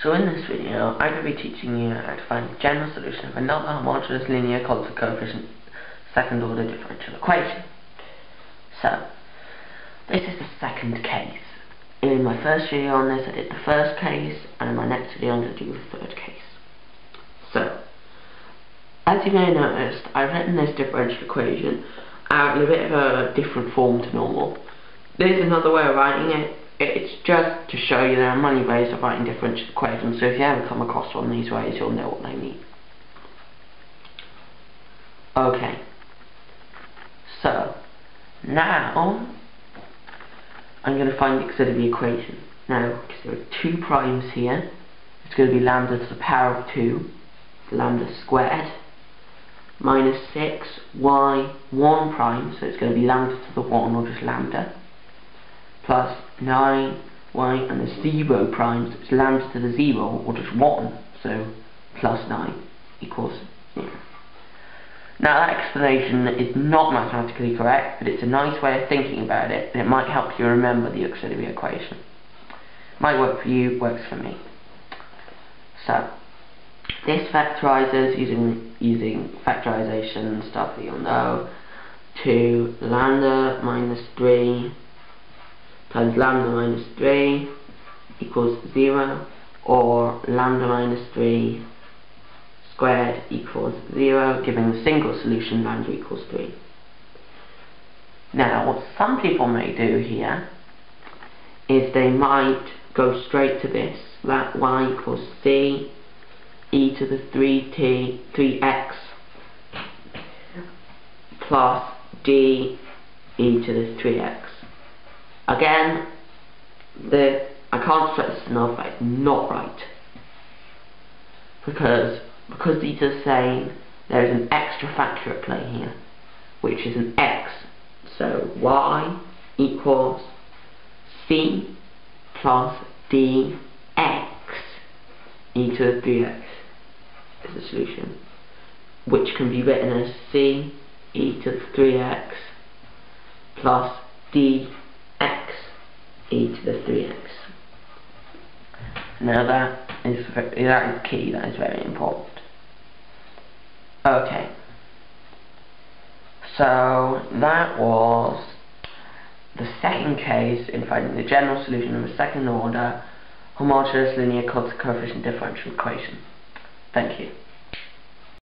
So in this video, I'm going to be teaching you how to find the general solution of another homogeneous linear constant coefficient second order differential equation. So, this is the second case. In my first video on this I did the first case, and in my next video I'm going to do the third case. So, as you may have noticed, I've written this differential equation out in a bit of a different form to normal. There's another way of writing it. It's just to show you there are many ways of writing differential equations, so if you ever come across one of these ways, you'll know what they mean. Okay, so now I'm going to find the auxiliary equation. Now, because there are two primes here, it's going to be lambda to the power of 2, lambda squared, minus 6y 1 prime, so it's going to be lambda to the 1, or just lambda, plus 9y and the 0 prime, so it's lambda to the 0, or just 1, so plus 9 equals 0. Now that explanation is not mathematically correct, but it's a nice way of thinking about it, and it might help you remember the auxiliary equation. Might work for you, works for me. So, this factorizes using factorization stuff that you'll know, to lambda minus 3 times lambda minus 3 equals 0, or lambda minus 3 squared equals 0, giving the single solution lambda equals 3. Now, what some people may do here is they might go straight to this, that y equals c e to the 3x plus d e to the 3x. Again, I can't stress this enough, but it's not right. Because these are the same, there is an extra factor at play here, which is an x. So y equals c plus dx e to the 3x is the solution, which can be written as c e to the 3x plus dx e to the 3x. Now that is key, that is very important. Okay, so that was the second case in finding the general solution of a second order homogeneous linear constant coefficient differential equation. Thank you.